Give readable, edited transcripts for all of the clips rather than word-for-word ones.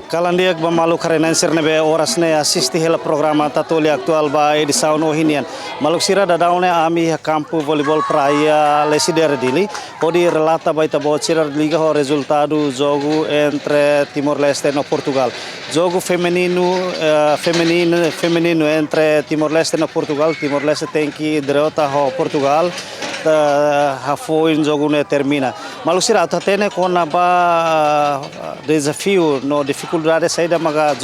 Kalandiak ba malu karenan sirnebe oras ne assisti hela programa tatoli aktual ba edição ohinian. Maluk sira da daune ami campo voleibol praia lesider dili. Odi relata ba ita sira liga ho resultado jogo entre Timor Leste no Portugal. Jogo feminino entre Timor Leste no Portugal. Timor Leste tem que derrota ho Portugal. Foi um jogo não termina. Malu sira tatene com ba desafio no dificuldade saída maga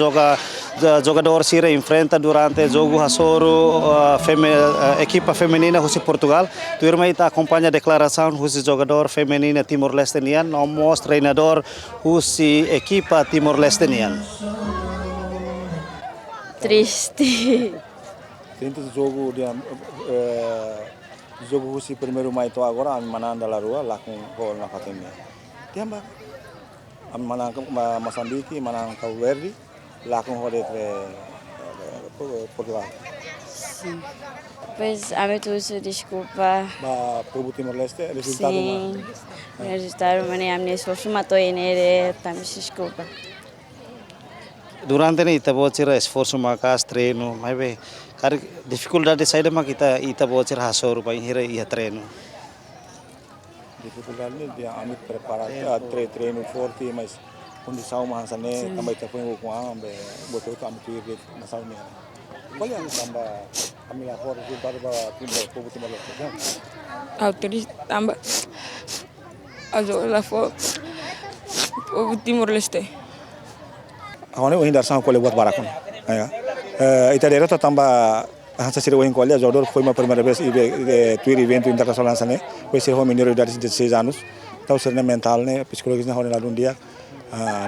jogador sira enfrenta durante jogo hasoro equipa feminina husi Portugal. Tu irmã ita acompanha a declaração husi jogador feminina Timor Lestenian, nomos treinador husi equipa Timor Lestenian. Triste. Tento jogo dia jogo husi primeiro mai to agora ami mana andala rua lá com gol na Fatimia. Tiamba ami mana Moçambique, mana Cabo Verde, lá com roda Portugal. Sim. Pois a mim tudo desculpa. Ba povo Timor Leste resultado Sim. Resultado mana amne esforço matou ele também desculpa. Durante ini kita bocor esforço makas treino, mas be kar dificuldade saída mak kita bocor hasor pai hira ia treino. Dificuldade dia ami preparar treino forte, mas condição mais ane também tá foi com ambe botou kami tu ir na sauna. Qual é a tambah kami lapor resultado ba povo Timor Leste. Autoris tambah azo lapor povo Timor Leste. Agora o Henderson colhe buat barakon. Ita derrota tambah hanya siri oin colhe jogador foi uma primeira vez tuir evento internacional sana. Foi ser homem de 16 anos. Tahu serna mental ne psikologisnya hone la dia.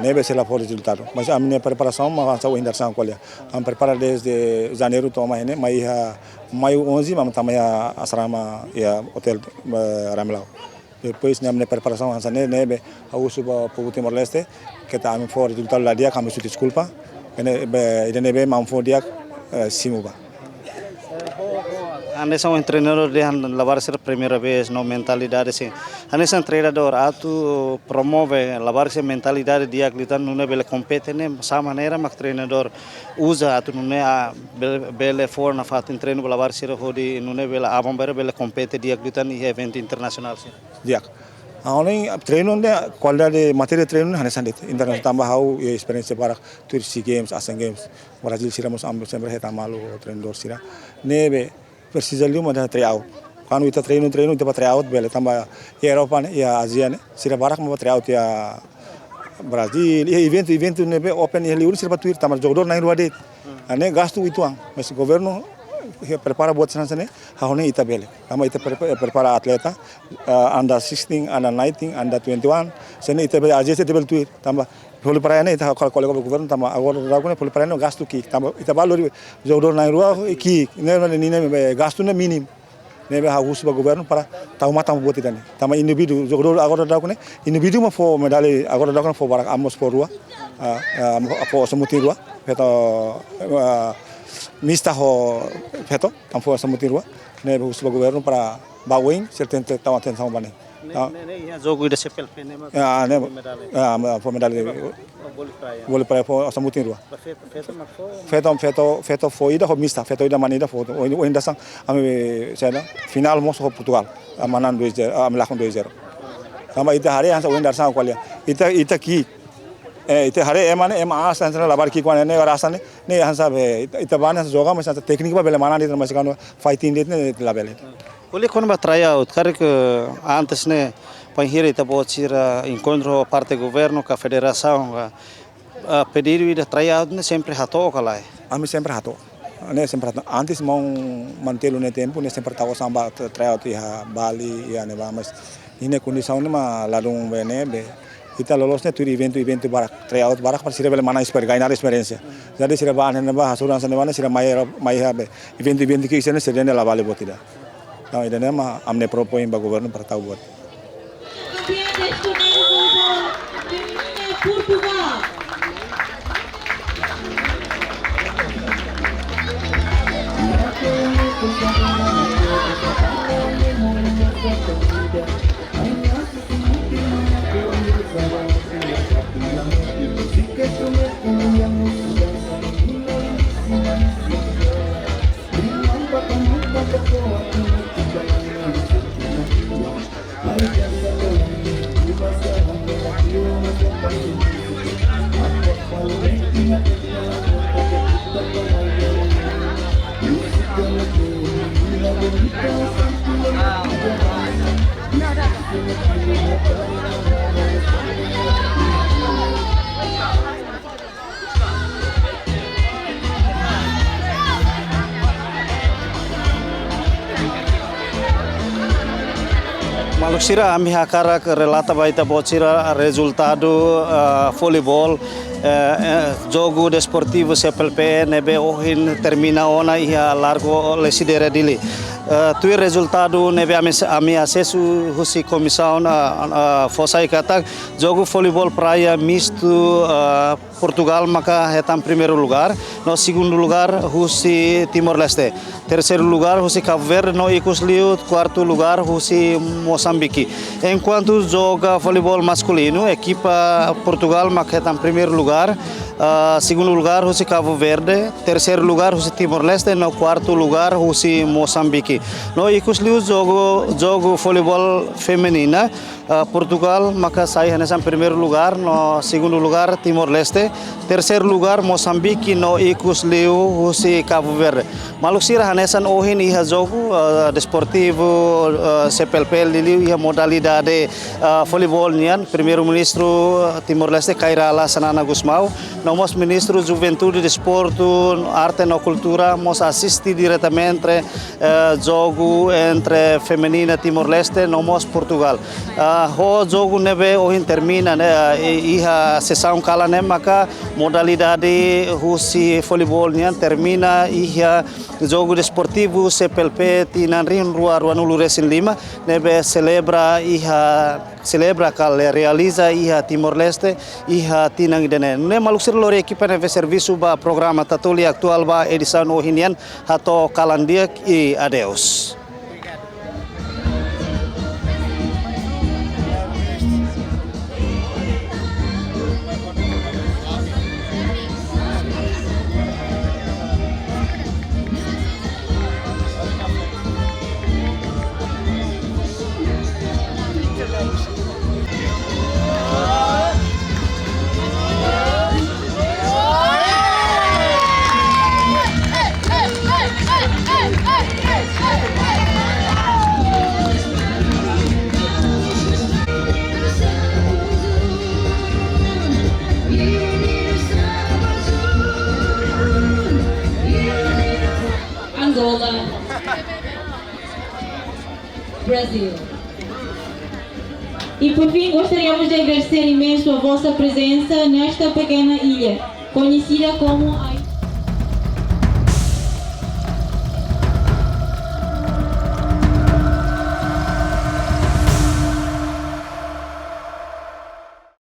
Nebe se la por resultado. Mas a minha preparação mas o Henderson colhe. Am prepara desde janeiro toma hene, maio 11 mam tamaya asrama ya hotel Ramlau. Depois na minha preparação hansa nebe au suba povo Timor Leste que tá me for resultado lá dia kami suti desculpa ene nebe mam for dia simuba. Anda são treinador de lavar ser primeira vez no mentalidade assim. Anda são treinador atu promove lavar ser mentalidade dia klitan nune bele compete ne sa maneira mak treinador usa atu nune bele for na fatin treino lavar ser hodi nune bele abam bele compete dia klitan e evento internacional sim. Dia. Awalnya treino ne qualidade materi treino hanya sandet internasional tambah hau experience barak tur SEA Games, Asian Games, Brazil siramos ambil sempre heta malu treinador sira. Nebe precisa liu mada tryout. Quando ita treino ita para tryout bele tambah Eropa ne ya Asia ne sira barak mau tryout ya Brazil ya evento nebe open ya liur sira tuir tambah jogador naik ruade. Ane gasto itu ang mas governo prepara buat sana hahone ita bele. Kama ita prepara atleta under 16, under 19, under 21. Sana ita bele Asia tebel tuir tambah poli parane ita kalau governo tambah agora ragu ne poli parane gasto ki tambah ita valor jogador naik rua ki ne gasto ne minim. Nebe harus sebuah governo para tahu matang buat itu ne. Tambah individu jogador agora ragu ne individu ma fo medali agora ragu ne fo barak amos fo rua fo semuti rua atau mista ho feto tampo samuti rua ne bu sebuah governo para bawing certain tahu atenção bane. Ne jogo ida sepel pene mak. Ne fo medali boleh praia fo samuti rua. Feto fo ida ho mista feto ida manida fo o ainda sang ame sana final mos ho Portugal amanan 2-0 amelakon 2-0. Sama ita hari hansa o ainda sang qualia. Ita ki ite hare emane asa sana labar ki kwane ne rasa ne hansa be ita bana joga mas teknik ba bele mana mas kanu fighting det ne label. Oleh quando vai tryout, cara que antes né panhira ita bocir encontro parte governo com a federação pedir ida tryout ne sempre hato kalai. Ami sempre hato. Ne sempre hato. Antes mau mantelo ne tempo ne sempre tahu samba tryout ya Bali ya ne ba mas ini kondisi ne ma ladung bene be kita lolosnya tuh evento barak tryout barak pasti sira bele mana gainar experience. Jadi sira bahan ne ba hasuran sana mana sira mai habe evento ki sana sira ne la vale buat tidak. Nah, ini nama amne propoin ba governo para tahu buat. que tú me Maluxira ami hakara relata baita bocira resultado voleibol jogo desportivo CPLP nebe ohin termina ona ia largo lesidera dili. Tu resultado nebe ami acesso husi comissão fosai kata jogo voleibol praia misto Portugal maka hetam primeiro lugar, no segundo lugar husi Timor-Leste, terceiro lugar husi Cabo Verde, no Icosliu, quarto lugar husi Moçambique. Enquanto joga voleibol masculino, equipa Portugal maka hetam primeiro lugar, segundo lugar husi Cabo Verde, terceiro lugar husi Timor-Leste, no quarto lugar husi Moçambique. No Icosliu jogo voleibol feminina, Portugal maka sai hanesan primeiro lugar, no segundo lugar Timor-Leste, terceiro lugar Moçambique, no Icosliu husi Cabo Verde. Maluxira hanesan ohin iha jogo desportivo CPLP liliu iha modalidade voleibol nian primeiro-ministro Timor-Leste Kairala Sanana Gusmao, nomos ministro Juventude, Desporto, Arte e Cultura, mos assiste diretamente jogo entre feminina Timor-Leste, nomos Portugal. Ho jogo nebe ohin termina iha sessão kala ne maka modalidade husi voleibol nian termina iha jogo desportivo CPLP tinanrin rua nulu resin 5 nebe celebra kal realiza iha Timor-Leste iha tinang dene ne maluxir lori equipa neve serviço ba programa tatuli aktual ba edição ohinian hato kalandiak e adeus. Angola, Brasil. E por fim, gostaríamos de agradecer imenso a vossa presença nesta pequena ilha, conhecida como a